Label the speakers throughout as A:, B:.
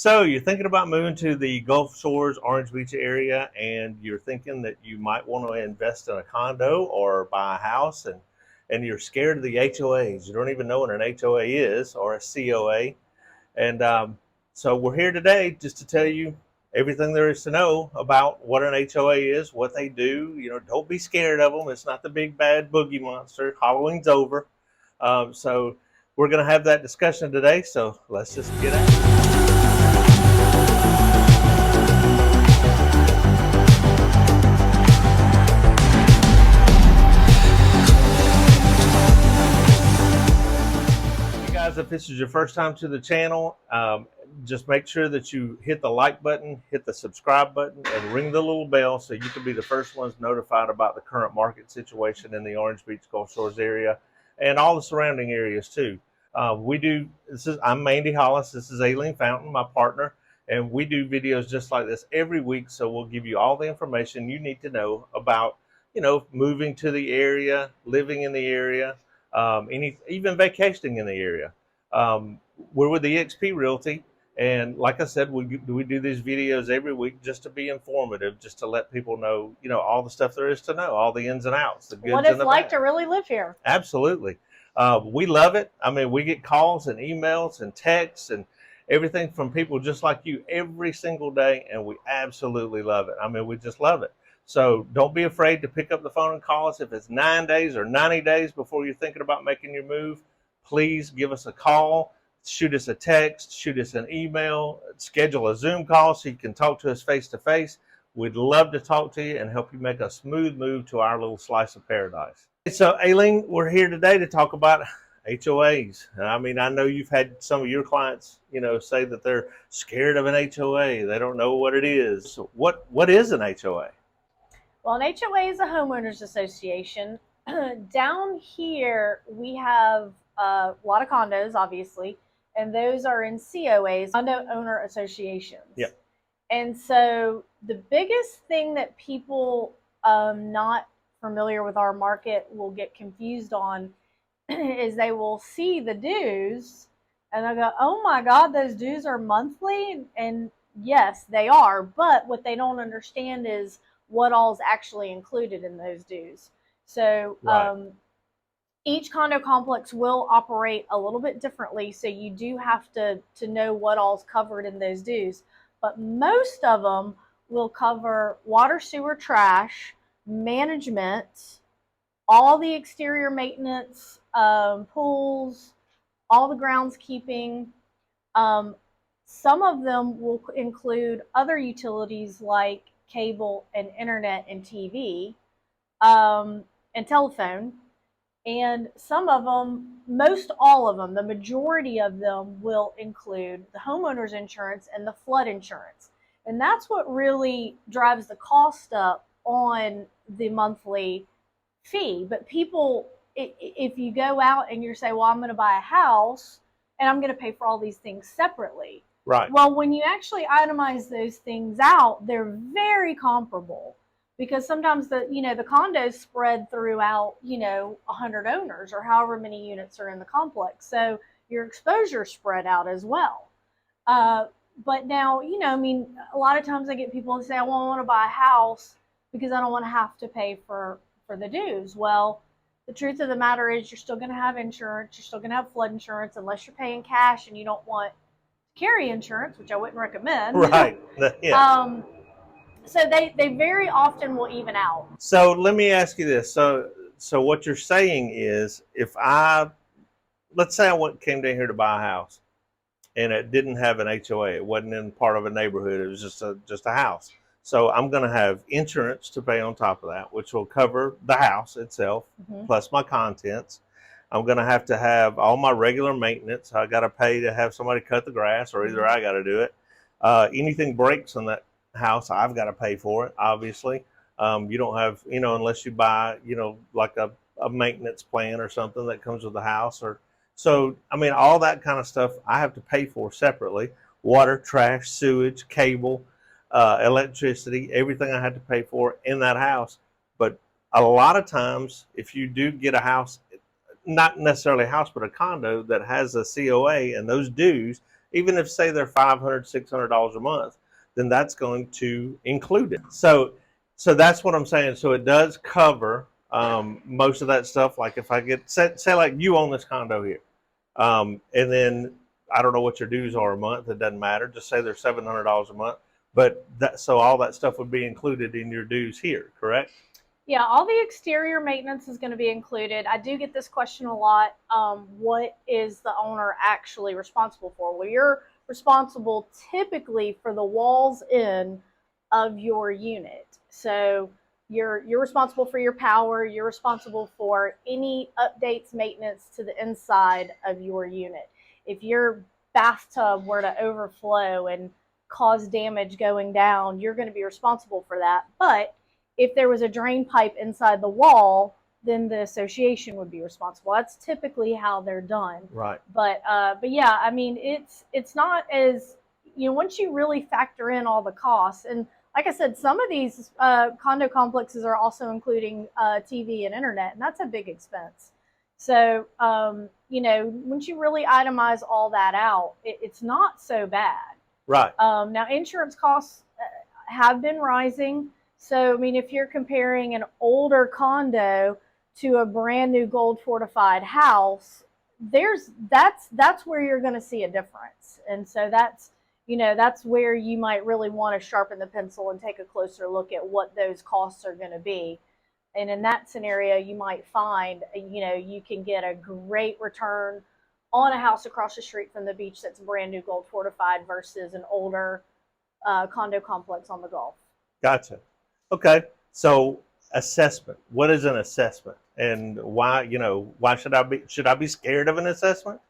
A: So you're thinking about moving to the Gulf Shores, Orange Beach area, and you're thinking that you might want to invest in a condo or buy a house, and you're scared of the HOAs. You don't even know what an HOA is or a COA. And so we're here today just to tell you everything there is to know about what an HOA is, what they do. Don't be scared of them. It's not the big bad boogie monster. Halloween's over. So we're going to have that discussion today. So let's just get at it. If this is your first time to the channel, just make sure that you hit the like button, hit the subscribe button, and ring the little bell so you can be the first ones notified about the current market situation in the Orange Beach Gulf Shores area and all the surrounding areas too. I'm Mandy Hollis. This is Aileen Fountain, my partner, and we do videos just like this every week. So we'll give you all the information you need to know about, moving to the area, living in the area, even vacationing in the area. We're with the EXP Realty, and like I said, we do these videos every week just to be informative, just to let people know, all the stuff there is to know, all the ins and outs, the goods
B: what it's
A: and the
B: like
A: bad.
B: to really live here.
A: Absolutely. We love it. I mean, we get calls and emails and texts and everything from people just like you every single day, and we absolutely love it. I mean, we just love it. So don't be afraid to pick up the phone and call us. If it's 9 days or 90 days before you're thinking about making your move, please give us a call, shoot us a text, shoot us an email, schedule a Zoom call so you can talk to us face to face. We'd love to talk to you and help you make a smooth move to our little slice of paradise. So, Aileen, we're here today to talk about HOAs. I mean, I know you've had some of your clients, say that they're scared of an HOA. They don't know what it is. So what is an HOA?
B: Well, an HOA is a homeowners association. Down here, we have a lot of condos, obviously, and those are in COAs, condo owner associations.
A: Yep.
B: And so the biggest thing that people not familiar with our market will get confused on is they will see the dues and they'll go, oh my God, those dues are monthly. And yes, they are. But what they don't understand is what all is actually included in those dues. So
A: Right.
B: Each condo complex will operate a little bit differently. So you do have to know what all's covered in those dues. But most of them will cover water, sewer, trash, management, all the exterior maintenance, pools, all the groundskeeping. Some of them will include other utilities like cable and internet and TV and telephone. And some of them, most all of them, the majority of them will include the homeowner's insurance and the flood insurance. And that's what really drives the cost up on the monthly fee. But people, if you go out and you say, well, I'm going to buy a house and I'm going to pay for all these things separately.
A: Right.
B: Well, when you actually itemize those things out, they're very comparable. Because sometimes the condos spread throughout 100 owners or however many units are in the complex, so your exposure is spread out as well. But now a lot of times I get people who say, well, I want to buy a house because I don't want to have to pay for the dues. Well, the truth of the matter is you're still going to have insurance, you're still going to have flood insurance unless you're paying cash and you don't want to carry insurance, which I wouldn't recommend.
A: Right. Yeah.
B: So they very often will even out.
A: So let me ask you this. So what you're saying is, let's say I came down here to buy a house, and it didn't have an HOA. It wasn't in part of a neighborhood. It was just a house. So I'm going to have insurance to pay on top of that, which will cover the house itself, plus my contents. I'm going to have all my regular maintenance. I got to pay to have somebody cut the grass, or either I got to do it. Anything breaks on that house, I've got to pay for it, obviously. You don't have, unless you buy, like a maintenance plan or something that comes with the house. So, I mean, all that kind of stuff I have to pay for separately. Water, trash, sewage, cable, electricity, everything I had to pay for in that house. But a lot of times, if you do get a house, not necessarily a house, but a condo that has a COA and those dues, even if say they're $500, $600 a month, then that's going to include it. So that's what I'm saying. So it does cover most of that stuff. Like if I get, say like you own this condo here, and then I don't know what your dues are a month. It doesn't matter. Just say they're $700 a month. But so all that stuff would be included in your dues here, correct?
B: Yeah, all the exterior maintenance is going to be included. I do get this question a lot. What is the owner actually responsible for? Well, you're responsible typically for the walls in of your unit. So you're responsible for your power. You're responsible for any updates, maintenance to the inside of your unit. If your bathtub were to overflow and cause damage going down, you're going to be responsible for that. But if there was a drain pipe inside the wall, then the association would be responsible. That's typically how they're done.
A: Right.
B: But yeah, I mean, it's not as, once you really factor in all the costs, and like I said, some of these condo complexes are also including TV and internet, and that's a big expense. So once you really itemize all that out, it's not so bad.
A: Right.
B: Now, insurance costs have been rising. So, I mean, if you're comparing an older condo to a brand new gold fortified house, that's where you're going to see a difference. And so that's where you might really want to sharpen the pencil and take a closer look at what those costs are going to be. And in that scenario, you might find, you can get a great return on a house across the street from the beach that's brand new gold fortified versus an older condo complex on the Gulf.
A: Gotcha. Okay, so assessment. What is an assessment, and why? Why should I be scared of an assessment?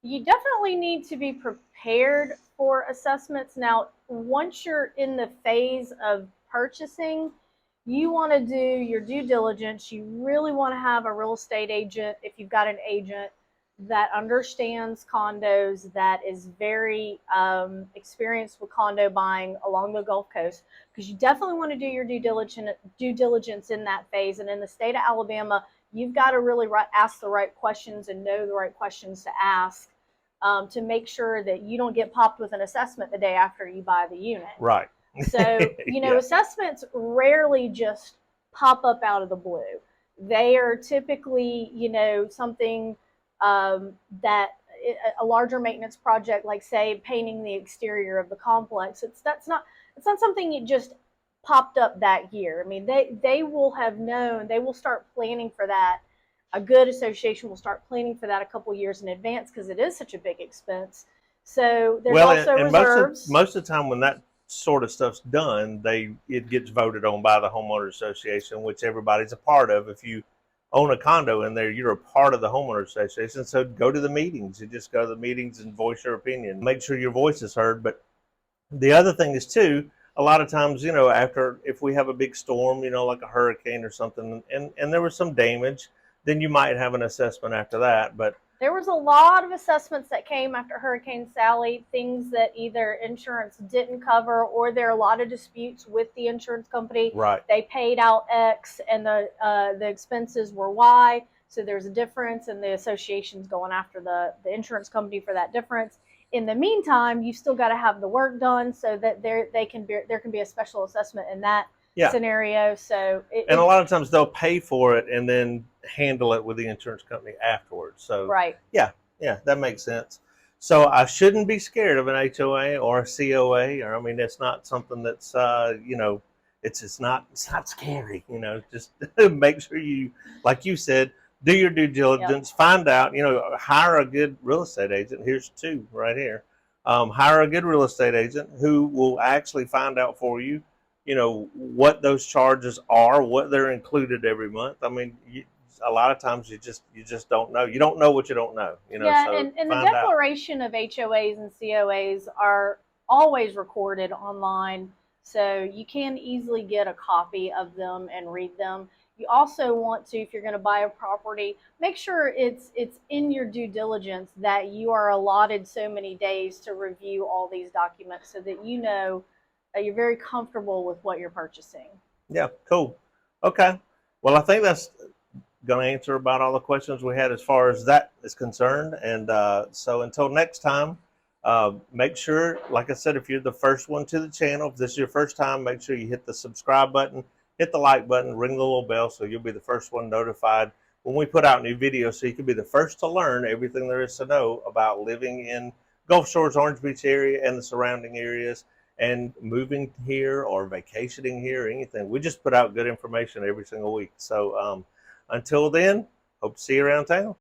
B: You definitely need to be prepared for assessments. Now, once you're in the phase of purchasing, you want to do your due diligence. You really want to have a real estate agent, if you've got an agent that understands condos, that is very experienced with condo buying along the Gulf Coast, because you definitely want to do your due diligence in that phase. And in the state of Alabama, you've got to really ask the right questions and know the right questions to ask to make sure that you don't get popped with an assessment the day after you buy the unit.
A: Right.
B: So,
A: Yeah.
B: Assessments rarely just pop up out of the blue. They are typically, something that a larger maintenance project, like say painting the exterior of the complex, it's not something that just popped up that year. I mean, they will have known, they will start planning for that. A good association will start planning for that a couple years in advance because it is such a big expense. So there's also reserves.
A: Most of the time when that sort of stuff's done, it gets voted on by the homeowner association, which everybody's a part of. If you own a condo in there, you're a part of the homeowner association. So go to the meetings. You just go to the meetings and voice your opinion. Make sure your voice is heard. But the other thing is too, a lot of times, if we have a big storm, like a hurricane or something, and there was some damage, then you might have an assessment after that. But
B: there was a lot of assessments that came after Hurricane Sally, things that either insurance didn't cover, or there are a lot of disputes with the insurance company.
A: Right.
B: They paid out X and the expenses were Y. So there's a difference, and the association's going after the insurance company for that difference. In the meantime, you still got to have the work done so that there can be a special assessment in that scenario. So
A: and a lot of times they'll pay for it and then handle it with the insurance company afterwards. So
B: right.
A: Yeah, that makes sense. So I shouldn't be scared of an HOA or a COA, or it's not something that's it's not scary. Just make sure you, like you said, do your due diligence. Yep. Find out. Hire a good real estate agent. Here's two right here. Hire a good real estate agent who will actually find out for you, what those charges are, what they're included every month. I mean, a lot of times you just don't know. You don't know what you don't know.
B: Yeah,
A: so
B: and the declaration of HOAs and COAs are always recorded online, so you can easily get a copy of them and read them. You also want to, if you're going to buy a property, make sure it's in your due diligence that you are allotted so many days to review all these documents so that you're very comfortable with what you're purchasing.
A: Yeah, cool. Okay. Well, I think that's going to answer about all the questions we had as far as that is concerned. And so until next time, Make sure, like I said, if you're the first one to the channel, if this is your first time, make sure you hit the subscribe button, hit the like button, ring the little bell so you'll be the first one notified when we put out new videos, so you can be the first to learn everything there is to know about living in Gulf Shores, Orange Beach area and the surrounding areas, and moving here or vacationing here or anything. We just put out good information every single week. So until then, hope to see you around town.